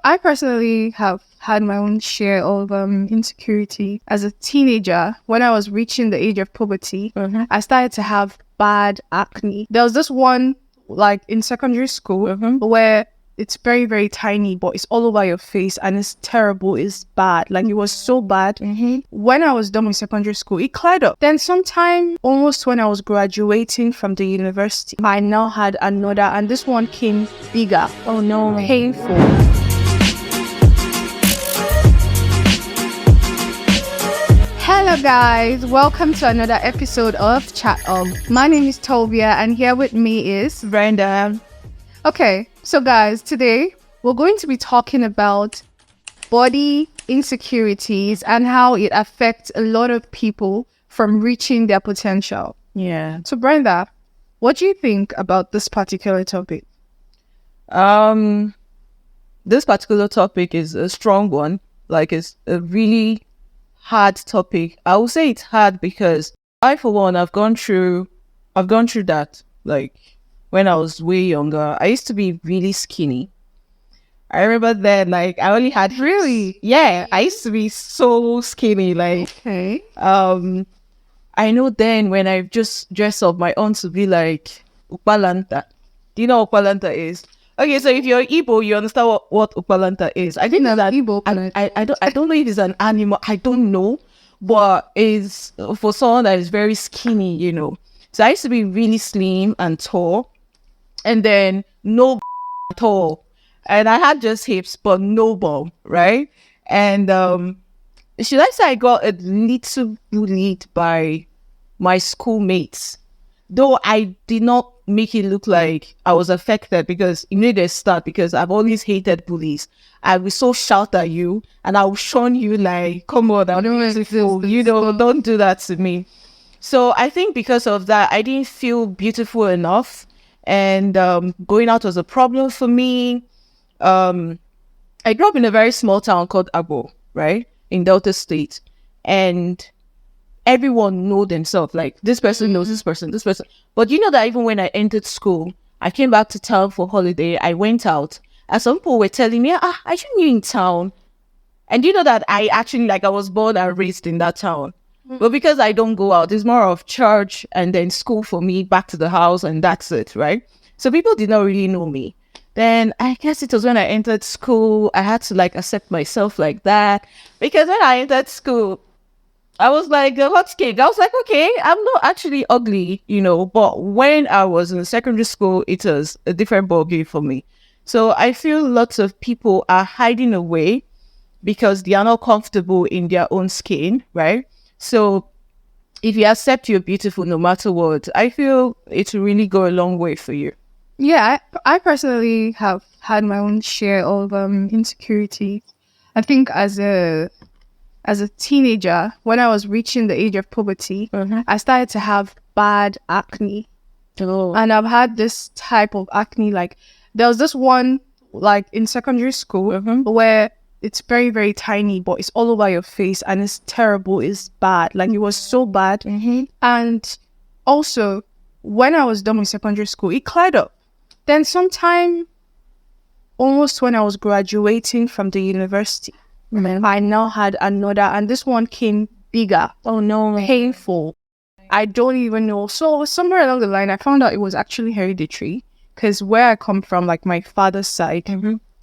I personally have had my own share of insecurity as a teenager. When I was reaching the age of puberty, I started to have bad acne. There was this one, like in secondary school, where it's very, very tiny, but it's all over your face and it's terrible. It's bad. Like, it was so bad. When I was done with secondary school, it cleared up. Then sometime almost when I was graduating from the university, I now had another, and this one came bigger. Oh no. Painful. Hello guys, welcome to another episode of Chat On. My name is Tobia and here with me is Brenda. Okay, so guys, today we're going to be talking about body insecurities and how it affects a lot of people from reaching their potential. Yeah. So Brenda, what do you think about this particular topic? This particular topic is a strong one. Like, it's a really hard topic. I would say it's hard because I, for one, I've gone through that. Like, when I was way younger, I used to be really skinny. I remember then, like, I only had Really? Yeah, I used to be so skinny. Like, Okay. I know then when I just dress up, my aunt would be like, Upalanta. Do you know what Upalanta is? Okay, so if you're Igbo, you understand what Upalanta is. I think that Igbo. I don't know if it's an animal. I don't know, but it's for someone that is very skinny, you know. So I used to be really slim and tall, and then no at all, and I had just hips but no bum, right? And should I say I got a little bullied by my schoolmates, though I did not make it look like I was affected, because you need a start, because I've always hated bullies. I will so shout at you and I will shun you like, come on, I'm beautiful, you know, don't do that to me. So I think because of that, I didn't feel beautiful enough, and going out was a problem for me. I grew up in a very small town called Abo, right, in Delta State, and everyone know themselves, like, this person knows this person. But you know that even when I entered school, I came back to town for holiday, I went out, and some people were telling me, I should be in town. And you know that I actually, like, I was born and raised in that town. But because I don't go out, it's more of church and then school for me, back to the house, and that's it, right? So people did not really know me. Then I guess it was when I entered school, I had to, like, accept myself like that. Because when I entered school, I was like a hot cake. I was like, okay, I'm not actually ugly, you know. But when I was in secondary school, it was a different ballgame for me. So I feel lots of people are hiding away because they are not comfortable in their own skin, right? So if you accept you're beautiful no matter what, I feel it will really go a long way for you. Yeah, I personally have had my own share of insecurity. I think as a teenager, when I was reaching the age of puberty, I started to have bad acne. Oh. And I've had this type of acne, like, there was this one, like, in secondary school, where it's very, very tiny, but it's all over your face and it's terrible, it's bad. Like, it was so bad. And also, when I was done with secondary school, it cleared up. Then sometime almost when I was graduating from the university, I now had another, and this one came bigger. Oh no. Painful. I don't even know. So somewhere along the line, I found out it was actually hereditary, because where I come from, like my father's side,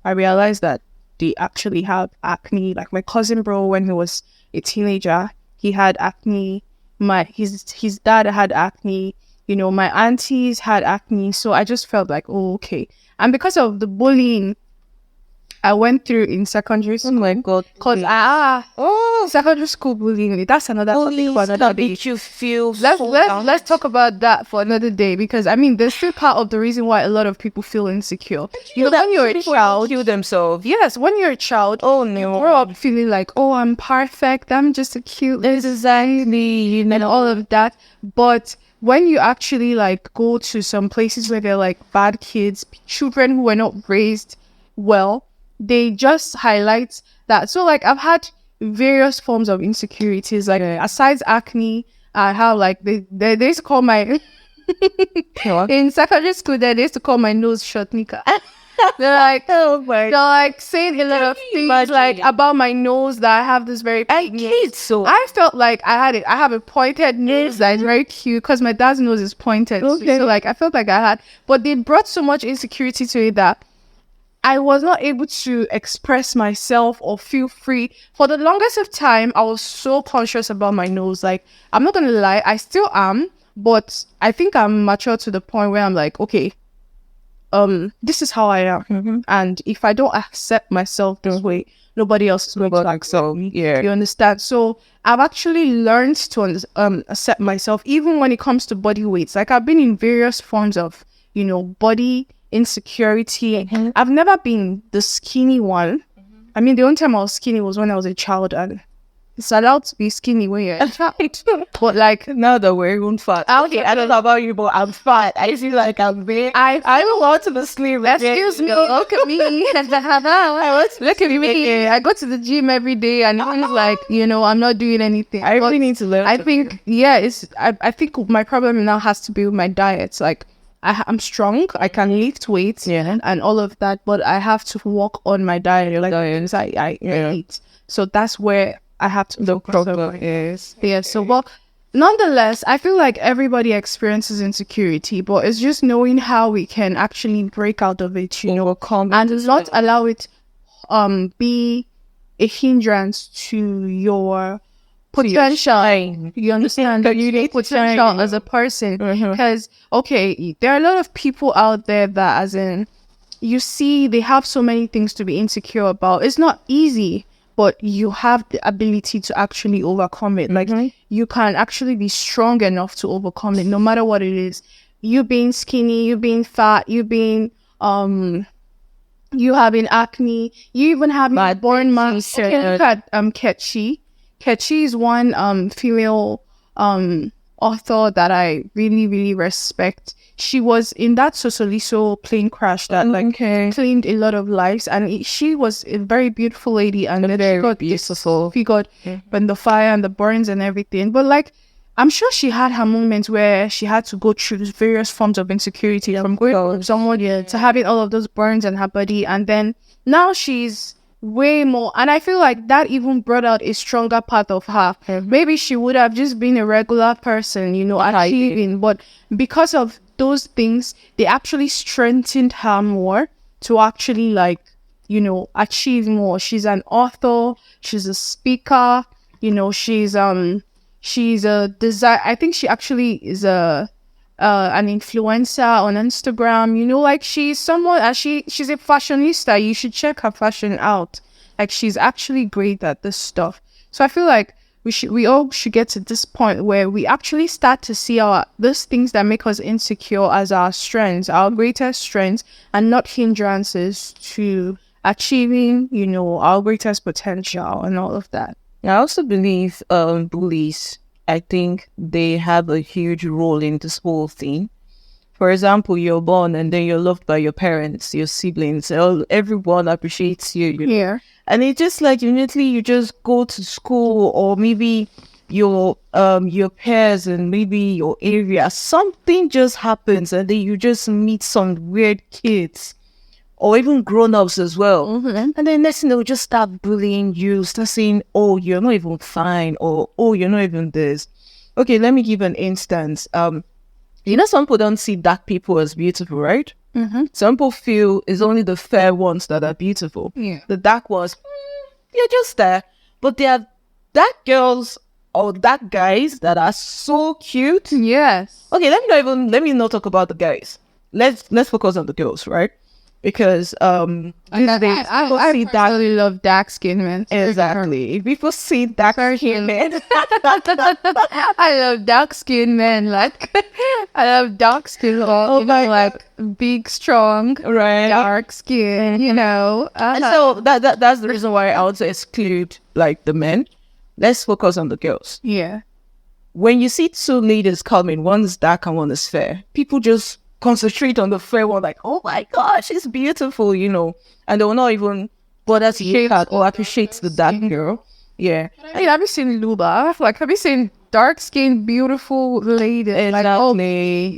I realized that they actually have acne. Like my cousin bro, when he was a teenager, he had acne. His dad had acne. You know, my aunties had acne. So I just felt like, oh, okay. And because of the bullying I went through in secondary school. Oh my God. Because secondary school bullying, that's another topic for another day. Make you feel Let's talk about that for another day, because I mean, there's still part of the reason why a lot of people feel insecure. You know, when you're a child, kill themselves. yes, when you're a child, Oh you no. grow up feeling like, oh, I'm perfect, I'm just a cute Exactly. and all of that. But when you actually like go to some places where they're like bad kids, children who were not raised well, they just highlight that. So like I've had various forms of insecurities, like aside acne, I have like they used to call my in secondary school, they used to call my nose short nika. Oh my. they're like saying a lot of things like about my nose, that I have this very I kid so. I felt like I have a pointed nose that is very cute because my dad's nose is pointed. Okay. So like I felt like I had, but they brought so much insecurity to it that I was not able to express myself or feel free. For the longest of time, I was so conscious about my nose. Like, I'm not gonna lie, I still am, but I think I'm mature to the point where I'm like, okay, this is how I am. And if I don't accept myself this way, nobody else is going to accept me. Yeah. You understand? So I've actually learned to accept myself, even when it comes to body weights. Like, I've been in various forms of, body insecurity. I've never been the skinny one. I mean, the only time I was skinny was when I was a child, and it's allowed to be skinny when you're a child. But like Now that we're even fat. Okay, I don't know about you, but I'm fat. I feel like I'm big. I don't want to be slim. Excuse me, look at me. Look at me. I go to the gym every day, and it's like, I'm not doing anything. I really need to learn. I think, I think my problem now has to be with my diet. Like, I'm strong, I can lift weights, and all of that, but I have to work on my diet. Like, I eat. So that's where I have to The problem is. Yeah, so, well, nonetheless, I feel like everybody experiences insecurity, but it's just knowing how we can actually break out of it, and not allow it be a hindrance to your potential. You understand? That you need potential as a person. Because, okay, there are a lot of people out there that, as in, you see, they have so many things to be insecure about. It's not easy, but you have the ability to actually overcome it. Like, you can actually be strong enough to overcome it, no matter what it is. You being skinny, you being fat, you being you having acne, you even having born months. Look at Ketchi. Ketchi is one female author that I really, really respect. She was in that Sosoliso plane crash that claimed a lot of lives, and she was a very beautiful lady, and she got beautiful figured when the fire and the burns and everything. But like, I'm sure she had her moments where she had to go through various forms of insecurity, from going from someone to having all of those burns on her body, and then now she's way more, and I feel like that even brought out a stronger part of her. Maybe she would have just been a regular person, achieving, but because of those things, they actually strengthened her more to actually achieve more. She's an author, she's a speaker, she's a design. I think she actually is an influencer on Instagram. She's someone, she's a fashionista. You should check her fashion out. Like, she's actually great at this stuff. So I feel like we all should get to this point where we actually start to see those things that make us insecure as our strengths, our greatest strengths, and not hindrances to achieving, our greatest potential and all of that. I also believe bullies, I think they have a huge role in this whole thing. For example, you're born and then you're loved by your parents, your siblings, everyone appreciates you. Yeah. And it's just like immediately you just go to school, or maybe your peers and maybe your area, something just happens, and then you just meet some weird kids, or even grown-ups as well. And then next thing they'll just start bullying you, start saying, oh, you're not even fine, or oh, you're not even this. Okay, let me give an instance. Some people don't see dark people as beautiful, right? Some people feel it's only the fair ones that are beautiful. Yeah. The dark ones, they're just there. But there are dark girls or dark guys that are so cute. Yes. Okay, let me not talk about the guys. Let's focus on the girls, right? Because I personally love dark skin men. Exactly. If people see dark skin men, I love dark skin men. Like, I love dark skin. Like big, strong, right? Dark skin. And so that's the reason why I want to exclude like the men. Let's focus on the girls. Yeah. When you see two ladies coming, one is dark and one is fair, people just concentrate on the fair one, like, oh my gosh, she's beautiful, and they will not even bother to look at or appreciate the dark girl. Yeah. I mean, have you seen Luba? Like, have you seen dark skinned, beautiful lady.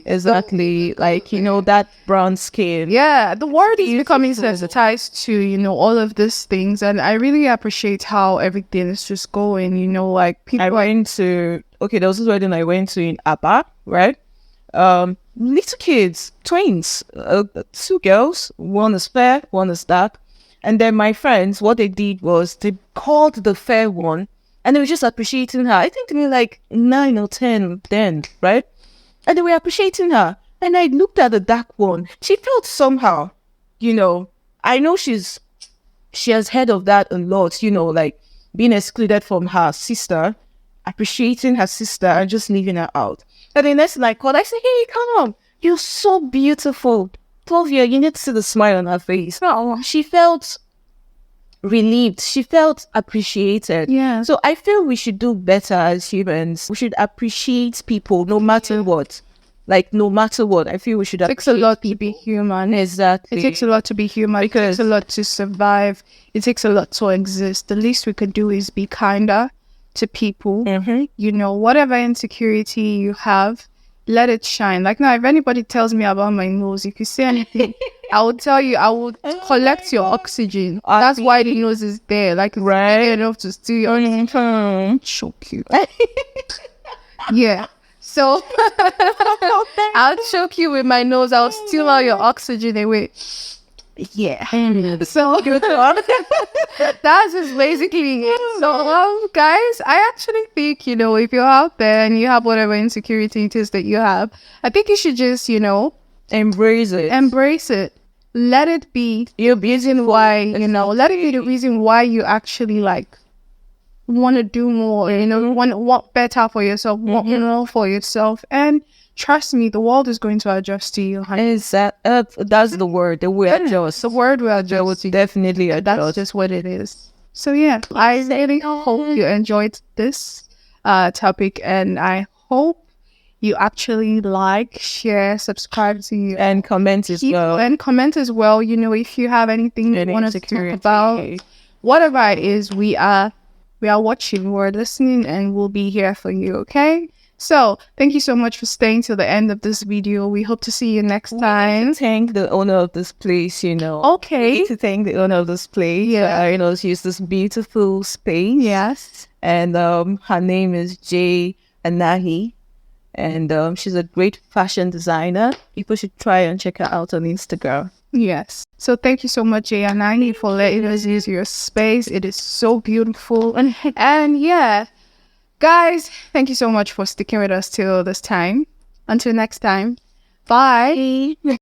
Exactly. Like, you know, that brown skin. Yeah, the world is becoming sensitized to, you know, all of these things. And I really appreciate how everything is just going, you know, like people. There was this wedding I went to in Aba, right? Little kids, twins, 2 girls, one is fair, one is dark. And then my friends, what they did was they called the fair one and they were just appreciating her. I think they were like 9 or 10 then, right? And they were appreciating her. And I looked at the dark one. She felt somehow, you know, I know she has heard of that a lot, you know, like being excluded from her sister, appreciating her sister and just leaving her out. And the next thing I called, I said, hey, come on, you're so beautiful. 12-year, you need to see the smile on her face. Oh, she felt relieved. She felt appreciated. Yeah. So I feel we should do better as humans. We should appreciate people no matter what. Like, no matter what. I feel we should appreciate. It takes a lot to be human. Exactly. It takes a lot to be human. It takes a lot to survive. It takes a lot to exist. The least we could do is be kinder to people. Mm-hmm. You know, whatever insecurity you have, let it shine. Like now, if anybody tells me about my nose, if you say anything, I will tell you, I will collect your oxygen. That's why the nose is there. Like, right enough to steal your choke you. Yeah. So I'll choke you with my nose. I'll steal all your oxygen away. Yeah. So that's just basically it. So guys, I actually think, you know, if you're out there and you have whatever insecurity it is that you have, I think you should just, you know, embrace it. Let it be your reason why, you know, let it be the reason why you actually like want to do more, you know, want better for yourself, want more for yourself. And trust me, the world is going to adjust to you. That's the word. The word adjust. The word will adjust. They would definitely adjust. That's just what it is. So yeah, I really hope you enjoyed this topic, and I hope you actually like, share, subscribe to and comment as well. And comment as well. You know, if you have anything you want to talk about, whatever it is, we are watching, we're listening, and we'll be here for you. Okay. So, thank you so much for staying till the end of this video. We hope to see you next time. Thank the owner of this place, you know. Okay. We need to thank the owner of this place. Yeah. You know, she used this beautiful space. Yes. And her name is Jay Anahi. And she's a great fashion designer. People should try and check her out on Instagram. Yes. So thank you so much, Jay Anahi, for letting us use your space. It is so beautiful. And yeah. Guys, thank you so much for sticking with us till this time. Until next time, bye.